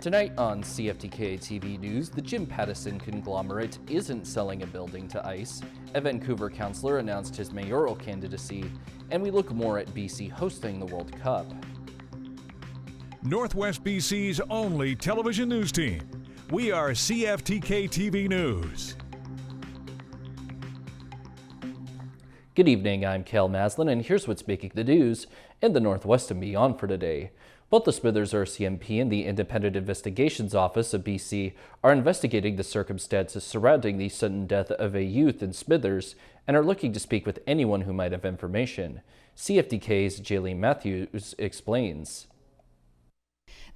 Tonight on CFTK-TV News, the Jim Pattison conglomerate isn't selling a building to ICE, a Vancouver councillor announced his mayoral candidacy, and we look more at BC hosting the World Cup. Northwest BC's only television news team. We are CFTK-TV News. Good evening, I'm Cal Maslin, and here's what's making the news in the Northwest and beyond for today. Both the Smithers RCMP and the Independent Investigations Office of BC are investigating the circumstances surrounding the sudden death of a youth in Smithers and are looking to speak with anyone who might have information. CFTK's Jayleen Matthews explains.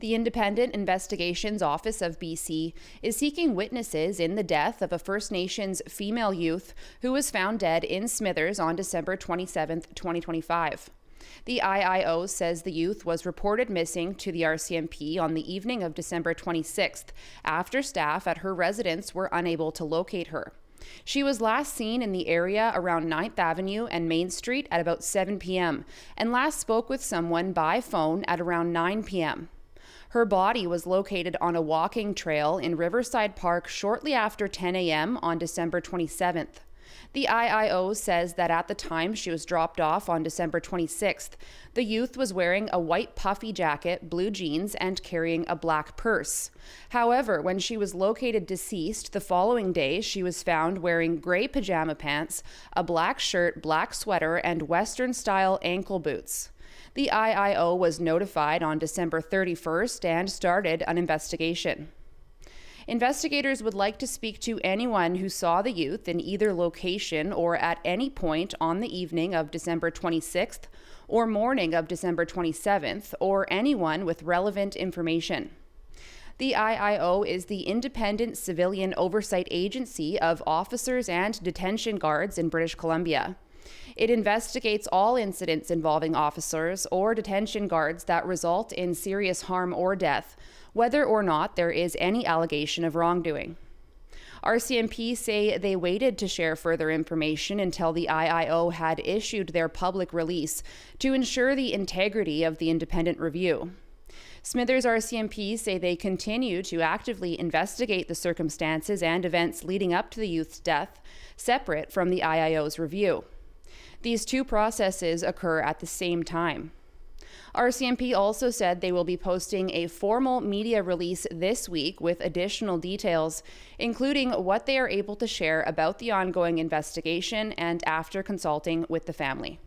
The Independent Investigations Office of BC is seeking witnesses in the death of a First Nations female youth who was found dead in Smithers on December 27, 2025. The IIO says the youth was reported missing to the RCMP on the evening of December 26th after staff at her residence were unable to locate her. She was last seen in the area around 9th Avenue and Main Street at about 7 p.m. and last spoke with someone by phone at around 9 p.m. Her body was located on a walking trail in Riverside Park shortly after 10 a.m. on December 27th. The IIO says that at the time she was dropped off on December 26th, the youth was wearing a white puffy jacket, blue jeans, and carrying a black purse. However, when she was located deceased the following day, she was found wearing gray pajama pants, a black shirt, black sweater, and Western-style ankle boots. The IIO was notified on December 31st and started an investigation. Investigators would like to speak to anyone who saw the youth in either location or at any point on the evening of December 26th or morning of December 27th, or anyone with relevant information. The IIO is the independent civilian oversight agency of officers and detention guards in British Columbia. It investigates all incidents involving officers or detention guards that result in serious harm or death, whether or not there is any allegation of wrongdoing. RCMP say they waited to share further information until the IIO had issued their public release to ensure the integrity of the independent review. Smithers RCMP say they continue to actively investigate the circumstances and events leading up to the youth's death, separate from the IIO's review. These two processes occur at the same time. RCMP also said they will be posting a formal media release this week with additional details, including what they are able to share about the ongoing investigation and after consulting with the family.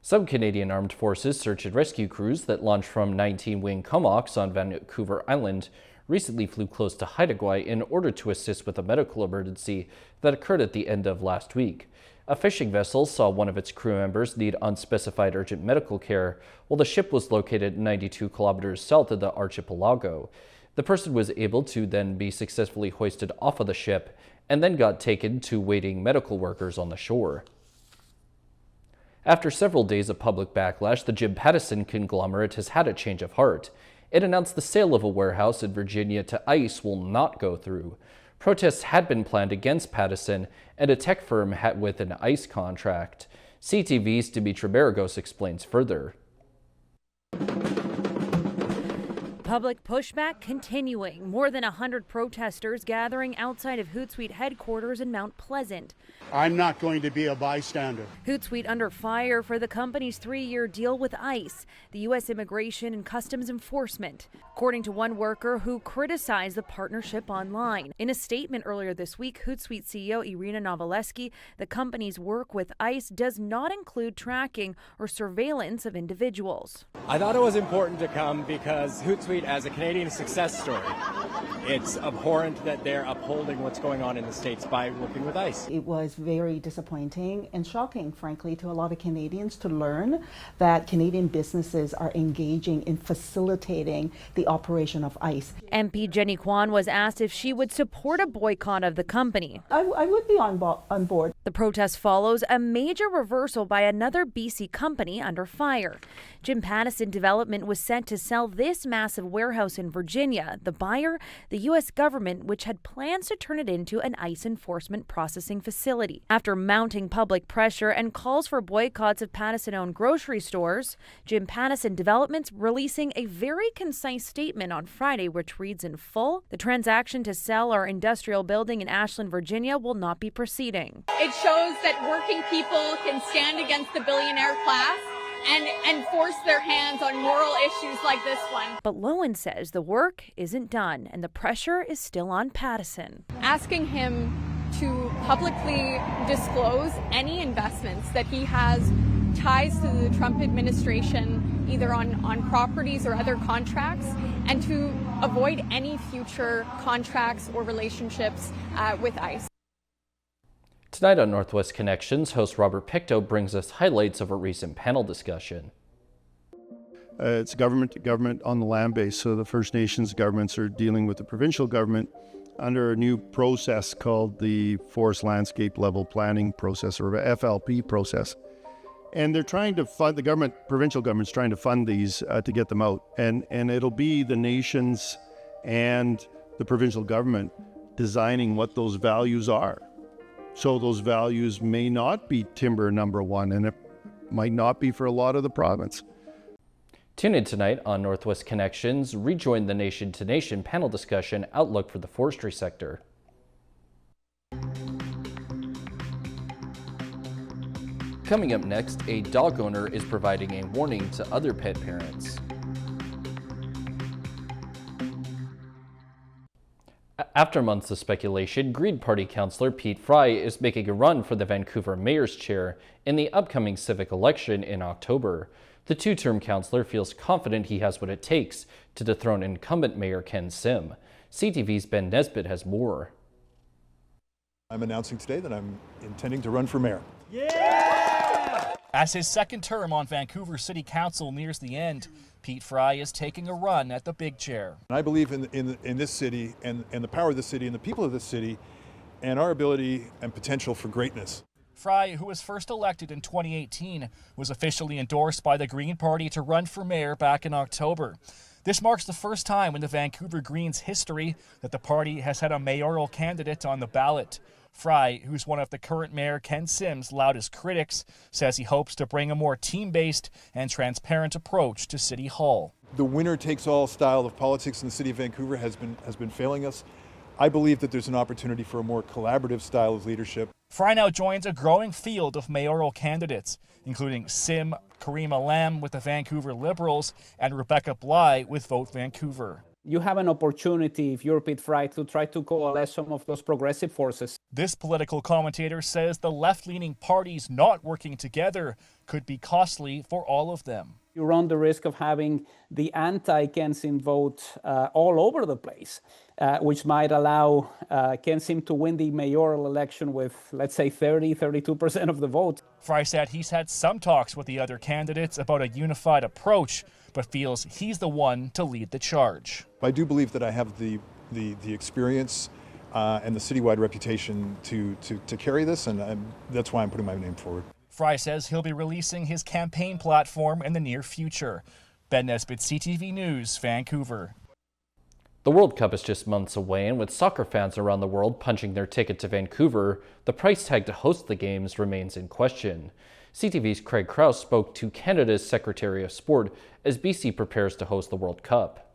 Some Canadian Armed Forces search and rescue crews that launched from 19 Wing Comox on Vancouver Island recently flew close to Haida Gwaii in order to assist with a medical emergency that occurred at the end of last week. A fishing vessel saw one of its crew members need unspecified urgent medical care, while the ship was located 92 kilometers south of the archipelago. The person was able to then be successfully hoisted off of the ship and then got taken to waiting medical workers on the shore. After several days of public backlash, the Jim Pattison conglomerate has had a change of heart. It announced the sale of a warehouse in Virginia to ICE will not go through. Protests had been planned against Pattison and a tech firm with an ICE contract. CTV's Dimitri Maragos explains further. Public pushback continuing. More than 100 protesters gathering outside of Hootsuite headquarters in Mount Pleasant. I'm not going to be a bystander. Hootsuite under fire for the company's 3-year deal with ICE, the U.S. Immigration and Customs Enforcement, according to one worker who criticized the partnership online. In a statement earlier this week, Hootsuite CEO Irina Novaleski, the company's work with ICE does not include tracking or surveillance of individuals. I thought it was important to come because Hootsuite, as a Canadian success story, it's abhorrent that they're upholding what's going on in the States by working with ICE. It was very disappointing and shocking, frankly, to a lot of Canadians to learn that Canadian businesses are engaging in facilitating the operation of ICE. MP Jenny Kwan was asked if she would support a boycott of the company. I would be on board. The protest follows a major reversal by another BC company under fire. Jim Pattison Development was set to sell this massive massive warehouse in Virginia. The buyer, the U.S. government, which had plans to turn it into an ICE enforcement processing facility. After mounting public pressure and calls for boycotts of Pattison-owned grocery stores, Jim Pattison Developments releasing a very concise statement on Friday, which reads in full, "The transaction to sell our industrial building in Ashland, Virginia will not be proceeding." It shows that working people can stand against the billionaire class and force their hands on moral issues like this one. But Lowen says the work isn't done and the pressure is still on Pattison. Asking him to publicly disclose any investments that he has ties to the Trump administration, either on properties or other contracts, and to avoid any future contracts or relationships with ICE. Tonight on Northwest Connections, host Robert Pictou brings us highlights of a recent panel discussion. It's government to government on the land base, so the First Nations governments are dealing with the provincial government under a new process called the Forest Landscape Level Planning Process, or FLP process. And they're trying to fund, provincial government's trying to fund these to get them out. And it'll be the nations and the provincial government designing what those values are. So those values may not be timber number one, and it might not be for a lot of the province. Tune in tonight on Northwest Connections. Rejoin the Nation to Nation panel discussion, Outlook for the Forestry Sector. Coming up next, a dog owner is providing a warning to other pet parents. After months of speculation, Green Party councillor Pete Fry is making a run for the Vancouver mayor's chair in the upcoming civic election in October. The two-term councillor feels confident he has what it takes to dethrone incumbent Mayor Ken Sim. CTV's Ben Nesbitt has more. I'm announcing today that I'm intending to run for mayor. Yeah! As his second term on Vancouver City Council nears the end, Pete Fry is taking a run at the big chair. I believe in this city and the power of the city and the people of this city and our ability and potential for greatness. Fry, who was first elected in 2018, was officially endorsed by the Green Party to run for mayor back in October. This marks the first time in the Vancouver Greens' history that the party has had a mayoral candidate on the ballot. Fry, who's one of the current mayor Ken Sim's loudest critics, says he hopes to bring a more team-based and transparent approach to City Hall. The winner-takes-all style of politics in the city of Vancouver has been failing us. I believe that there's an opportunity for a more collaborative style of leadership. Fry now joins a growing field of mayoral candidates, including Sim, Karima Lam with the Vancouver Liberals, and Rebecca Bly with Vote Vancouver. You have an opportunity, if you're Pete Fry, to try to coalesce some of those progressive forces. This political commentator says the left-leaning parties not working together could be costly for all of them. You run the risk of having the anti-Ken Sim vote all over the place, which might allow Ken Sim to win the mayoral election with, let's say, 32% of the vote. Fry said he's had some talks with the other candidates about a unified approach, but feels he's the one to lead the charge. I do believe that I have the experience and the citywide reputation to carry this, and that's why I'm putting my name forward. Fry says he'll be releasing his campaign platform in the near future. Ben Nesbitt, CTV News, Vancouver. The World Cup is just months away, and with soccer fans around the world punching their ticket to Vancouver, the price tag to host the games remains in question. CTV's Craig Krause spoke to Canada's Secretary of Sport as BC prepares to host the World Cup.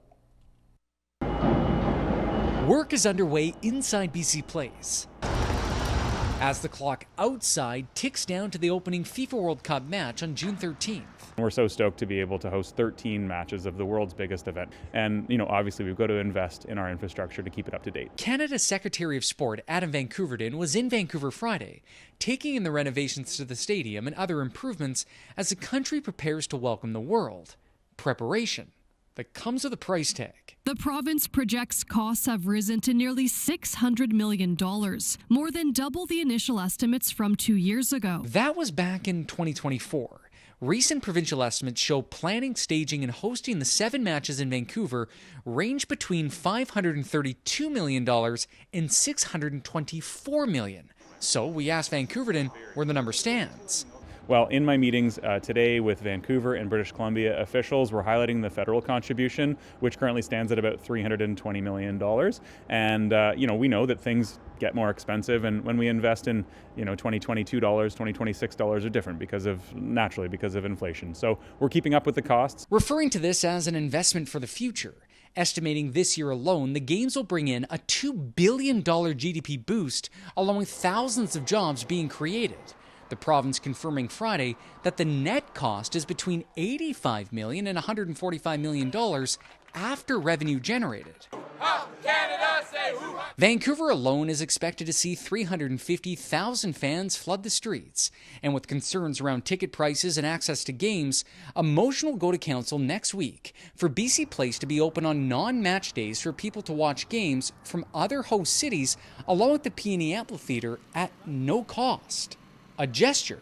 Work is underway inside BC Place as the clock outside ticks down to the opening FIFA World Cup match on June 13th. We're so stoked to be able to host 13 matches of the world's biggest event. And, obviously we've got to invest in our infrastructure to keep it up to date. Canada's Secretary of Sport, Adam Van Koeverden, was in Vancouver Friday, taking in the renovations to the stadium and other improvements as the country prepares to welcome the world. Preparation that comes with a price tag. The province projects costs have risen to nearly $600 million, more than double the initial estimates from 2 years ago. That was back in 2024. Recent provincial estimates show planning, staging, and hosting the 7 matches in Vancouver range between $532 million and $624 million. So we asked Van Koeverden where the number stands. Well, in my meetings today with Vancouver and British Columbia officials, we're highlighting the federal contribution, which currently stands at about $320 million. And, we know that things get more expensive, and when we invest in, $2022, $2026 are different because of inflation. So we're keeping up with the costs. Referring to this as an investment for the future, estimating this year alone, the Games will bring in a $2 billion GDP boost, along with thousands of jobs being created. The province confirming Friday that the net cost is between $85 million and $145 million after revenue generated. Vancouver alone is expected to see 350,000 fans flood the streets. And with concerns around ticket prices and access to games, a motion will go to council next week for BC Place to be open on non-match days for people to watch games from other host cities, along with the Peony Amphitheatre at no cost. A gesture,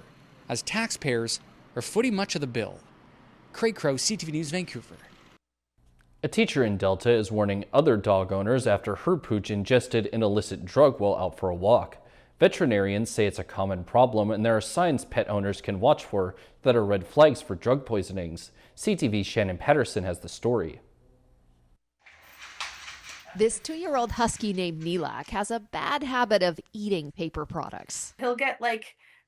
as taxpayers are footing much of the bill. Craig Crow, CTV News, Vancouver. A teacher in Delta is warning other dog owners after her pooch ingested an illicit drug while out for a walk. Veterinarians say it's a common problem, and there are signs pet owners can watch for that are red flags for drug poisonings. CTV's Shannon Patterson has the story. This 2-year-old husky named Nilak has a bad habit of eating paper products. He'll get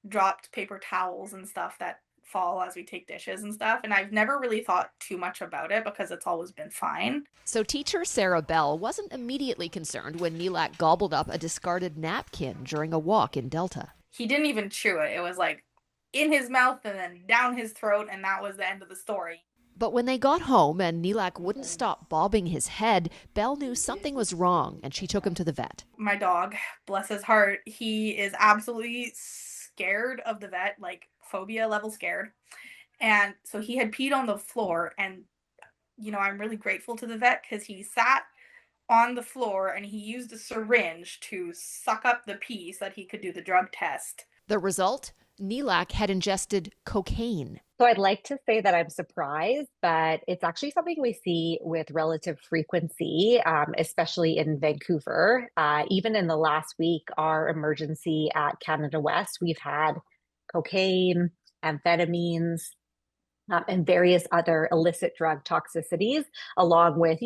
dropped paper towels and stuff that fall as we take dishes and stuff, and I've never really thought too much about it because it's always been fine. So teacher Sarah Bell wasn't immediately concerned when Nilak gobbled up a discarded napkin during a walk in Delta. He didn't even chew it. It was in his mouth and then down his throat, and that was the end of the story. But when they got home and Nilak wouldn't stop bobbing his head, Belle knew something was wrong, and she took him to the vet. My dog, bless his heart, he is absolutely scared of the vet, phobia level scared. And so he had peed on the floor, and I'm really grateful to the vet because he sat on the floor and he used a syringe to suck up the pee so that he could do the drug test. The result? Nilak had ingested cocaine. So I'd like to say that I'm surprised, but it's actually something we see with relative frequency, especially in Vancouver. Even in the last week, our emergency at Canada West, we've had cocaine, amphetamines, and various other illicit drug toxicities, along with,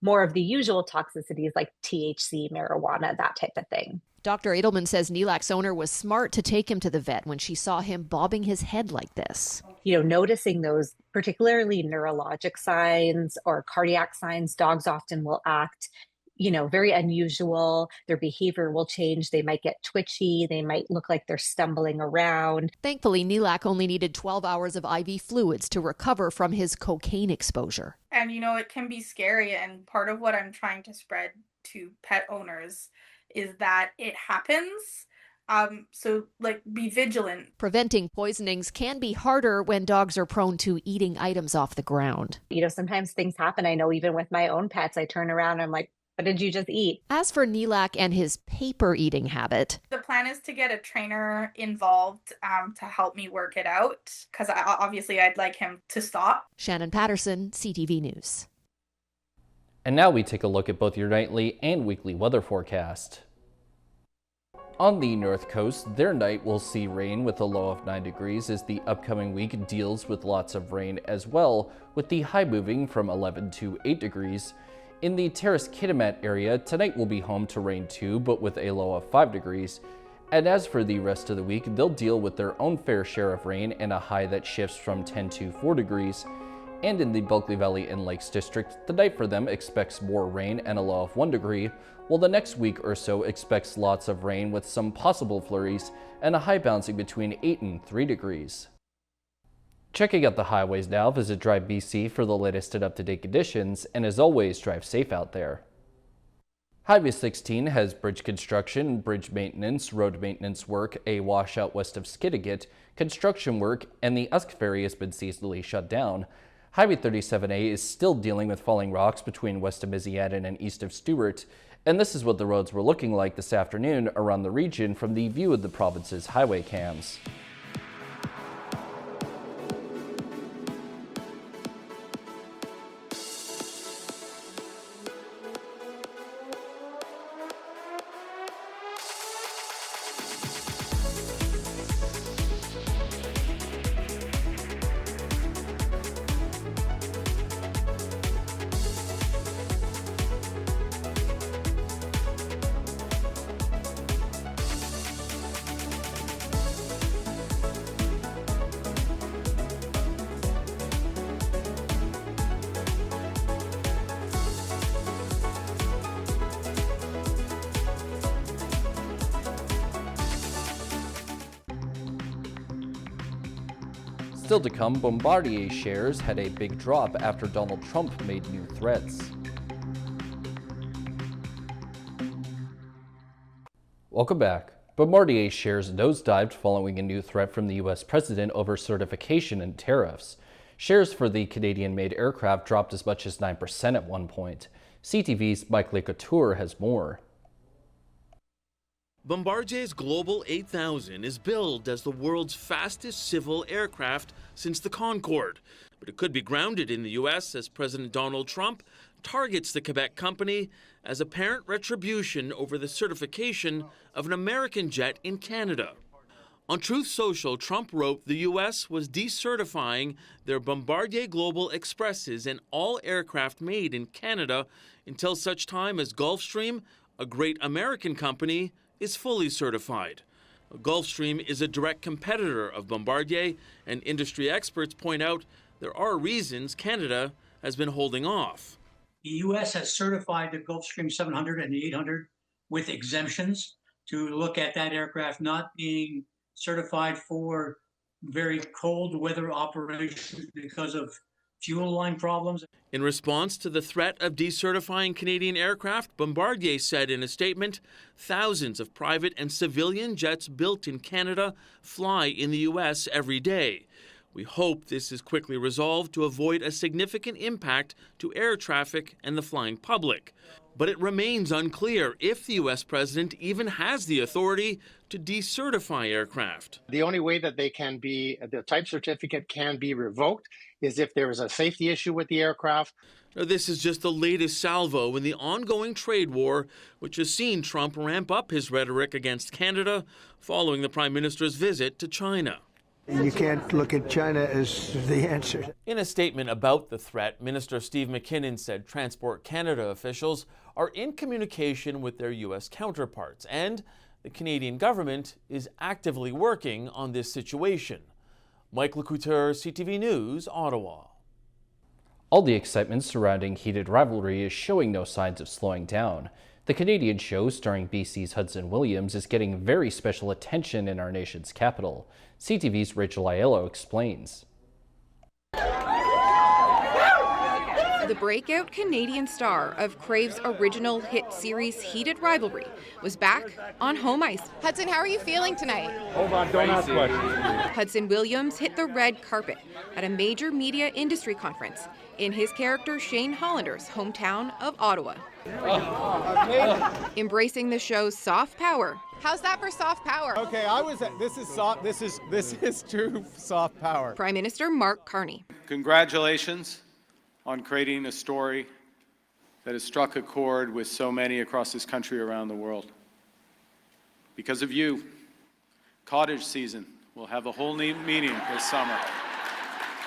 more of the usual toxicities like THC, marijuana, that type of thing. Dr. Edelman says Nilak's owner was smart to take him to the vet when she saw him bobbing his head like this. Noticing those particularly neurologic signs or cardiac signs, dogs often will act, very unusual. Their behavior will change. They might get twitchy. They might look like they're stumbling around. Thankfully, Nilak only needed 12 hours of IV fluids to recover from his cocaine exposure. And, it can be scary. And part of what I'm trying to spread to pet owners is that it happens. So be vigilant. Preventing poisonings can be harder when dogs are prone to eating items off the ground. Sometimes things happen. I know even with my own pets, I turn around and I'm like, what did you just eat? As for Nilak and his paper eating habit, the plan is to get a trainer involved to help me work it out, because obviously I'd like him to stop. Shannon Patterson, CTV News. And now we take a look at both your nightly and weekly weather forecast. On the North Coast, their night will see rain with a low of 9 degrees as the upcoming week deals with lots of rain as well, with the high moving from 11 to 8 degrees. In the Terrace Kitimat area, tonight will be home to rain too, but with a low of 5 degrees. And as for the rest of the week, they'll deal with their own fair share of rain and a high that shifts from 10 to 4 degrees. And in the Bulkley Valley and Lakes District, the night for them expects more rain and a low of 1 degree, while the next week or so expects lots of rain with some possible flurries and a high bouncing between 8 and 3 degrees. Checking out the highways now, visit Drive BC for the latest and up-to-date conditions, and as always, drive safe out there. Highway 16 has bridge construction, bridge maintenance, road maintenance work, a washout west of Skidegate, construction work, and the Usk Ferry has been seasonally shut down. Highway 37A is still dealing with falling rocks between west of Miziaden and east of Stewart, and this is what the roads were looking like this afternoon around the region from the view of the province's highway cams. Still to come, Bombardier shares had a big drop after Donald Trump made new threats. Welcome back. Bombardier shares nosedived following a new threat from the U.S. president over certification and tariffs. Shares for the Canadian-made aircraft dropped as much as 9% at one point. CTV's Mike LeCouture has more. Bombardier's Global 8000 is billed as the world's fastest civil aircraft since the Concorde, but it could be grounded in the U.S. as President Donald Trump targets the Quebec company as apparent retribution over the certification of an American jet in Canada. On Truth Social, Trump wrote the U.S. was decertifying their Bombardier Global Expresses and all aircraft made in Canada until such time as Gulfstream, a great American company, is fully certified. Gulfstream is a direct competitor of Bombardier, and industry experts point out there are reasons Canada has been holding off. The U.S. has certified the Gulfstream 700 and the 800 with exemptions to look at that aircraft not being certified for very cold weather operations because of fuel line problems. In response to the threat of decertifying Canadian aircraft, Bombardier said in a statement, thousands of private and civilian jets built in Canada fly in the U.S. every day. We hope this is quickly resolved to avoid a significant impact to air traffic and the flying public. But it remains unclear if the U.S. president even has the authority to decertify aircraft. The only way that the type certificate can be revoked is if there is a safety issue with the aircraft. Now, this is just the latest salvo in the ongoing trade war, which has seen Trump ramp up his rhetoric against Canada following the Prime Minister's visit to China. You can't look at China as the answer. In a statement about the threat, Minister Steve McKinnon said Transport Canada officials are in communication with their U.S. counterparts, and the Canadian government is actively working on this situation. Mike LeCouture, CTV News, Ottawa. All the excitement surrounding heated rivalry is showing no signs of slowing down. The Canadian show starring BC's Hudson Williams is getting very special attention in our nation's capital. CTV's Rachel Aiello explains. The breakout Canadian star of Crave's original hit series Heated Rivalry was back on home ice. Hudson, how are you feeling tonight? Hold on, don't ask questions. Hudson Williams hit the red carpet at a major media industry conference in his character Shane Hollander's hometown of Ottawa. Embracing the show's soft power. How's that for soft power? Okay, this is soft. This is true soft power. Prime Minister Mark Carney. Congratulations on creating a story that has struck a chord with so many across this country, around the world. Because of you, cottage season will have a whole new meaning this summer.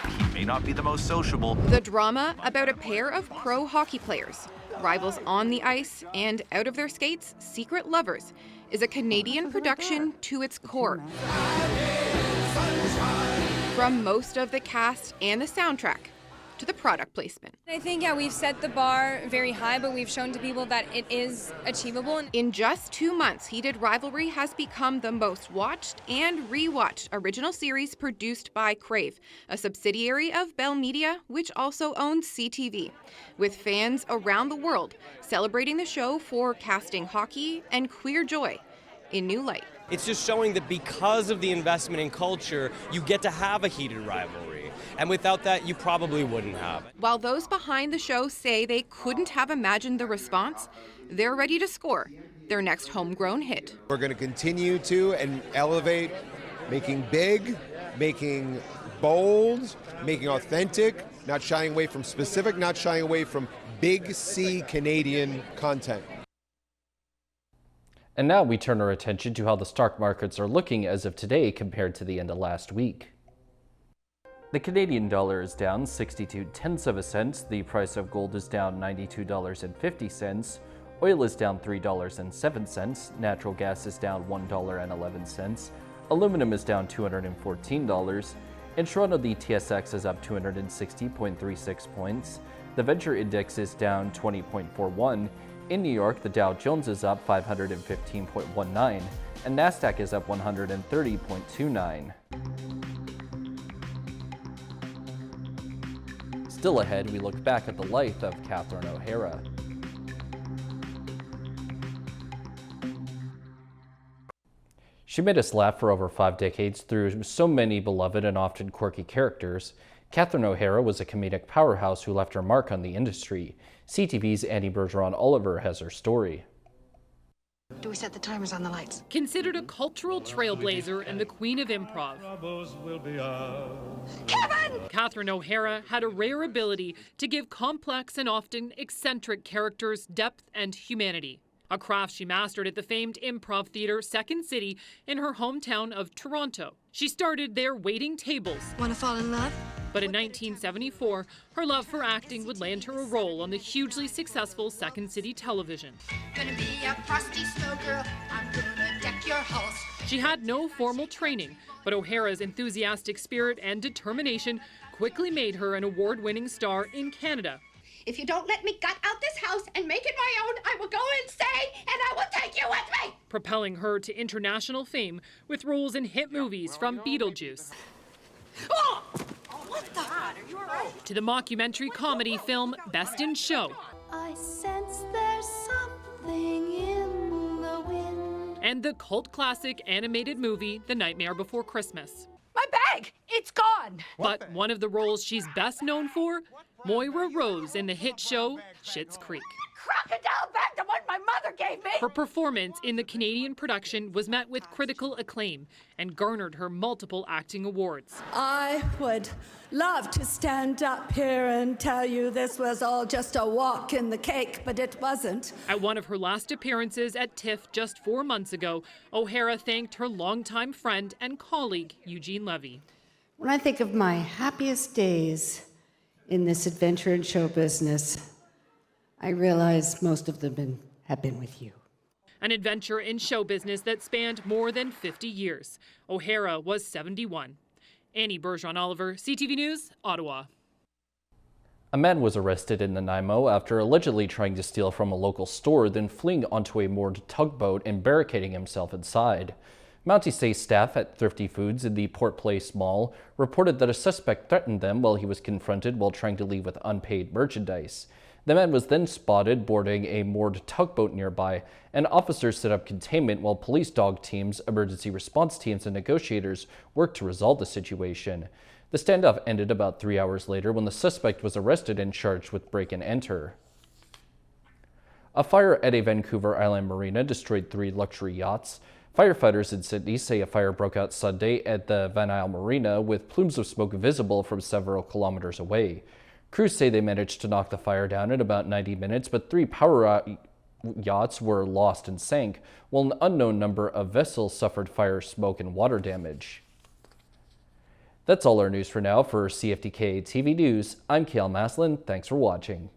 He may not be the most sociable. The drama about a pair of pro hockey players, rivals on the ice and out of their skates, secret lovers, is a Canadian production to its core. From most of the cast and the soundtrack to the product placement. I think, we've set the bar very high, but we've shown to people that it is achievable. In just 2 months, Heated Rivalry has become the most watched and rewatched original series produced by Crave, a subsidiary of Bell Media, which also owns CTV, with fans around the world celebrating the show for casting hockey and queer joy in new light. It's just showing that because of the investment in culture, you get to have a heated rivalry. And without that, you probably wouldn't have it. While those behind the show say they couldn't have imagined the response, they're ready to score their next homegrown hit. We're going to continue to and elevate, making big, making bold, making authentic, not shying away from specific, not shying away from big C Canadian content. And now we turn our attention to how the stock markets are looking as of today compared to the end of last week. The Canadian dollar is down 62/10 of a cent, the price of gold is down $92.50, oil is down $3.07, natural gas is down $1.11, aluminum is down $214, in Toronto the TSX is up 260.36 points, the Venture Index is down 20.41, in New York the Dow Jones is up 515.19, and NASDAQ is up 130.29. Still ahead, we look back at the life of Catherine O'Hara. She made us laugh for over 5 decades through so many beloved and often quirky characters. Catherine O'Hara was a comedic powerhouse who left her mark on the industry. CTV's Annie Bergeron-Oliver has her story. Do we set the timers on the lights? Considered a cultural trailblazer and the queen of improv, Kevin! Catherine O'Hara had a rare ability to give complex and often eccentric characters depth and humanity. A craft she mastered at the famed improv theater Second City in her hometown of Toronto. She started there waiting tables. Want to fall in love? But in 1974, her love for acting would land her a role on the hugely successful Second City television. Gonna be a frosty snow girl. I'm gonna deck your house. She had no formal training, but O'Hara's enthusiastic spirit and determination quickly made her an award-winning star in Canada. If you don't let me gut out this house and make it my own, I will go insane and I will take you with me! Propelling her to international fame with roles in hit movies from Beetlejuice What the? Are you all right? to the mockumentary comedy film Best in Show. I sense there's something in the wind. And the cult classic animated movie The Nightmare Before Christmas. My bag! It's gone! But one of the roles she's best known for, Moira Rose in the hit show Schitt's Creek. Crocodile bag, the one my mother gave me! Her performance in the Canadian production was met with critical acclaim and garnered her multiple acting awards. I would love to stand up here and tell you this was all just a walk in the cake, but it wasn't. At one of her last appearances at TIFF just 4 months ago, O'Hara thanked her longtime friend and colleague, Eugene Levy. When I think of my happiest days in this adventure and show business, I realize most of them have been with you. An adventure in show business that spanned more than 50 years. O'Hara was 71. Annie Bergeron-Oliver, CTV News, Ottawa. A man was arrested in Nanaimo after allegedly trying to steal from a local store, then fleeing onto a moored tugboat and barricading himself inside. Mountie Say staff at Thrifty Foods in the Port Place Mall reported that a suspect threatened them while he was confronted while trying to leave with unpaid merchandise. The man was then spotted boarding a moored tugboat nearby, and officers set up containment while police dog teams, emergency response teams, and negotiators worked to resolve the situation. The standoff ended about 3 hours later when the suspect was arrested and charged with break and enter. A fire at a Vancouver Island marina destroyed 3 luxury yachts. Firefighters in Sydney say a fire broke out Sunday at the Van Isle Marina with plumes of smoke visible from several kilometers away. Crews say they managed to knock the fire down in about 90 minutes, but 3 power yachts were lost and sank, while an unknown number of vessels suffered fire, smoke, and water damage. That's all our news for now. For CFTK-TV News, I'm Kale Maslin. Thanks for watching.